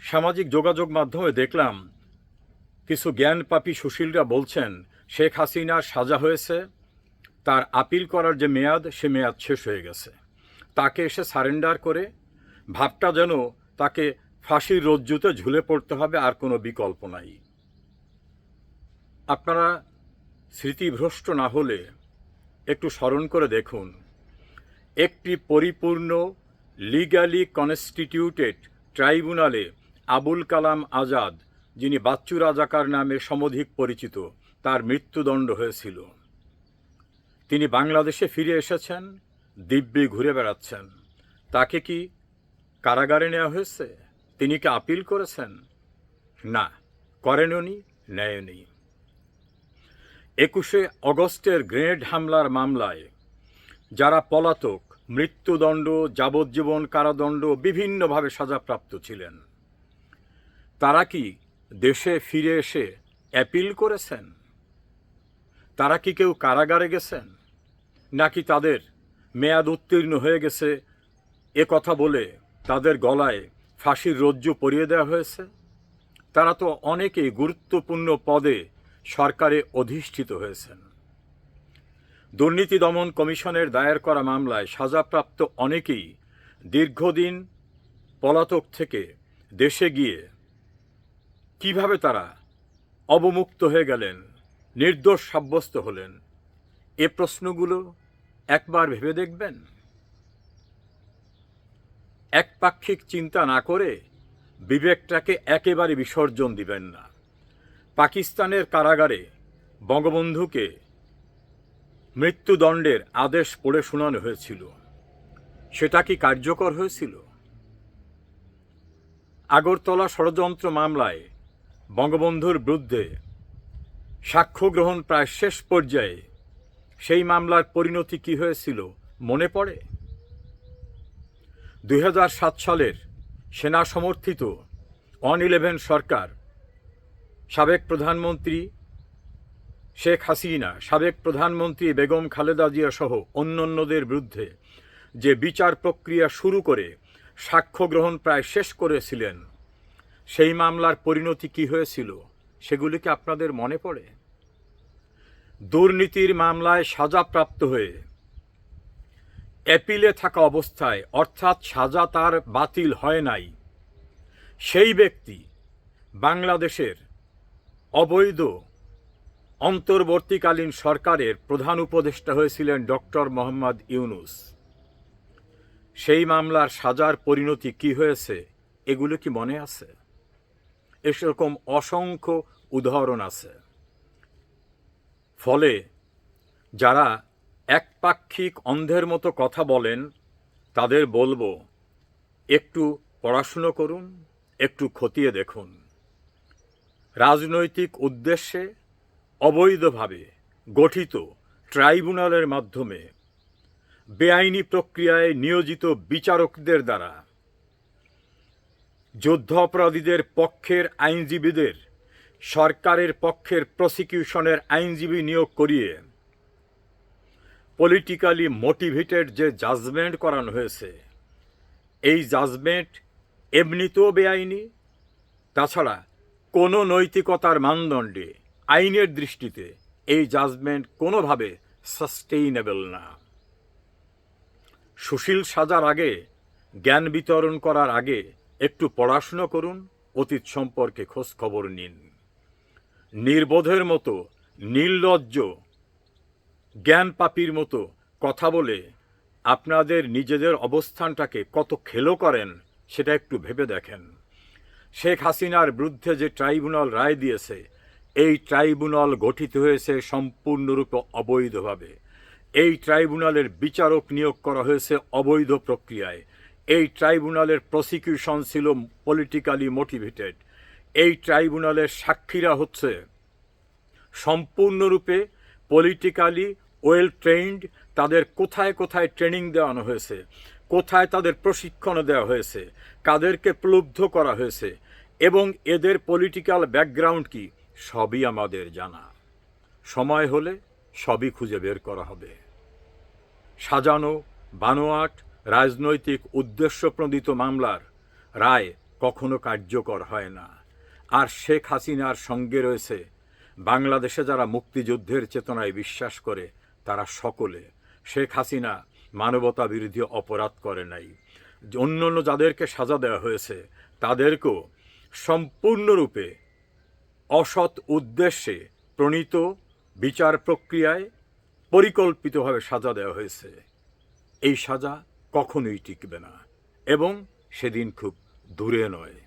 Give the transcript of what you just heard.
সামাজিক যোগাযোগ মাধ্যমে দেখলাম কিছু জ্ঞানপাপী সুশীলরা বলছেন শেখ হাসিনার সাজা হয়েছে, তার আপিল করার যে মেয়াদ সে মেয়াদ শেষ হয়ে গেছে, তাকে এসে সারেন্ডার করে ভাবটা যেন তাকে ফাঁসির রজ্জুতে ঝুলে পড়তে হবে, আর কোনো বিকল্প নাই। আপনারা স্মৃতিভ্রষ্ট না হলে একটু স্মরণ করে দেখুন, একটি পরিপূর্ণ লিগ্যালি কনস্টিটিউটেড ট্রাইব্যুনালে আবুল কালাম আজাদ, যিনি বাচ্চু রাজাকার নামে সমধিক পরিচিত, তার মৃত্যুদণ্ড হয়েছিল। তিনি বাংলাদেশে ফিরে এসেছেন, দিব্যি ঘুরে বেড়াচ্ছেন। তাকে কি কারাগারে নেওয়া হয়েছে? তিনি কি আপিল করেছেন? না, করেননি, নেয়নি। 21শে অগস্টের গ্রেনেড হামলার মামলায় যারা পলাতক, মৃত্যুদণ্ড, যাবজ্জীবন কারাদণ্ড, বিভিন্নভাবে সাজাপ্রাপ্ত ছিলেন, তারা কি দেশে ফিরে এসে অ্যাপিল করেছেন? তারা কি কেউ কারাগারে গেছেন, নাকি তাদের মেয়াদ উত্তীর্ণ হয়ে গেছে এ কথা বলে তাদের গলায় ফাঁসির রজ্জু পরিয়ে দেওয়া হয়েছে? তারা তো অনেকেই গুরুত্বপূর্ণ পদে সরকারে অধিষ্ঠিত হয়েছেন। দুর্নীতি দমন কমিশনের দায়ের করা মামলায় সাজাপ্রাপ্ত অনেকেই দীর্ঘদিন পলাতক থেকে দেশে গিয়ে কিভাবে তারা অবমুক্ত হয়ে গেলেন, নির্দোষ সাব্যস্ত হলেন, এ প্রশ্নগুলো একবার ভেবে দেখবেন। একপাক্ষিক চিন্তা না করে বিবেকটাকে একেবারে বিসর্জন দিবেন না। পাকিস্তানের কারাগারে বঙ্গবন্ধুকে মৃত্যুদণ্ডের আদেশ পড়ে শোনানো হয়েছিল, সেটা কি কার্যকর হয়েছিল? আগরতলা ষড়যন্ত্র মামলায় বঙ্গবন্ধুর বিরুদ্ধে সাক্ষ্য গ্রহণ প্রায় শেষ পর্যায়ে, সেই মামলার পরিণতি কি হয়েছিল মনে পড়ে? 2007 সালের সেনা সমর্থিত 111 সরকার সাবেক প্রধানমন্ত্রী শেখ হাসিনা, সাবেক প্রধানমন্ত্রী বেগম খালেদা জিয়া সহ অন্যান্যদের বিরুদ্ধে যে বিচার প্রক্রিয়া শুরু করে সাক্ষ্য গ্রহণ প্রায় শেষ করেছিলেন, সেই মামলার পরিণতি কি হয়েছিল সেগুলি কি আপনাদের মনে পড়ে? দুর্নীতির মামলায় সাজাপ্রাপ্ত হয়ে অ্যাপিলে থাকা অবস্থায়, অর্থাৎ সাজা তার বাতিল হয় নাই, সেই ব্যক্তি বাংলাদেশের অবৈধ অন্তর্বর্তীকালীন সরকারের প্রধান উপদেষ্টা হয়েছিলেন ডক্টর মোহাম্মদ ইউনূস। সেই মামলার সাজার পরিণতি কি হয়েছে এগুলো কি মনে আছে? এরকম অসংখ্য উদাহরণ আছে। ফলে যারা একপাক্ষিক অন্ধের মতো কথা বলেন, তাদের বলবো একটু পড়াশুনো করুন, একটু খতিয়ে দেখুন। রাজনৈতিক উদ্দেশ্যে অবৈধভাবে গঠিত ট্রাইব্যুনালের মাধ্যমে বেআইনি প্রক্রিয়ায় নিয়োজিত বিচারকদের দ্বারা যুদ্ধ অপরাধীদের পক্ষের আইনজীবীদের সরকারের পক্ষের প্রসিকিউশনের আইনজীবী নিয়োগ করিয়ে পলিটিক্যালি মোটিভেটেড যে জাজমেন্ট করানো হয়েছে, এই জাজমেন্ট এমনিতেও বেআইনি। তাছাড়া কোনো নৈতিকতার মানদণ্ডে, আইনের দৃষ্টিতে এই জাজমেন্ট কোনোভাবে সাস্টেইনেবল না। সুশীল সাজার আগে, জ্ঞান বিতরণ করার আগে একটু পড়াশুনো করুন, অতীত সম্পর্কে খোঁজ খবর নিন। নির্বোধের মতো, নির্লজ্জ জ্ঞানপাপীর মতো কথা বলে আপনাদের নিজেদের অবস্থানটাকে কত খেলো করেন সেটা একটু ভেবে দেখেন। শেখ হাসিনার বিরুদ্ধে যে ট্রাইব্যুনাল রায় দিয়েছে, এই ট্রাইব্যুনাল গঠিত হয়েছে সম্পূর্ণরূপে অবৈধভাবে। এই ট্রাইব্যুনালের বিচারক নিয়োগ করা হয়েছে অবৈধ প্রক্রিয়ায়। এই ট্রাইব্যুনালের প্রসিকিউশন ছিল পলিটিক্যালি মোটিভেটেড। এই ট্রাইব্যুনালের সাক্ষীরা হচ্ছে সম্পূর্ণরূপে পলিটিক্যালি ওয়েল ট্রেন্ড। তাদের কোথায় কোথায় ট্রেনিং দেওয়ানো হয়েছে, কোথায় তাদের প্রশিক্ষণ দেওয়া হয়েছে, কাদেরকে প্রলুব্ধ করা হয়েছে, এবং এদের পলিটিক্যাল ব্যাকগ্রাউন্ড কি, সবই আমাদের জানা। সময় হলে সবই খুঁজে বের করা হবে। সাজানো বানোয়াট রাজনৈতিক উদ্দেশ্যপ্রণোদিত মামলার রায় কখনো কার্যকর হয় না। আর শেখ হাসিনার সঙ্গে রয়েছে বাংলাদেশে যারা মুক্তিযুদ্ধের চেতনায় বিশ্বাস করে তারা সকলে। শেখ হাসিনা মানবতা বিরোধী অপরাধ করে নাই। অন্য অন্য যাদেরকে সাজা দেওয়া হয়েছে তাদেরকেও সম্পূর্ণরূপে অসৎ উদ্দেশ্যে প্রণীত বিচার প্রক্রিয়ায় পরিকল্পিতভাবে সাজা দেওয়া হয়েছে। এই সাজা কখনোই টিকবে না এবং সেদিন খুব দূরে নয়।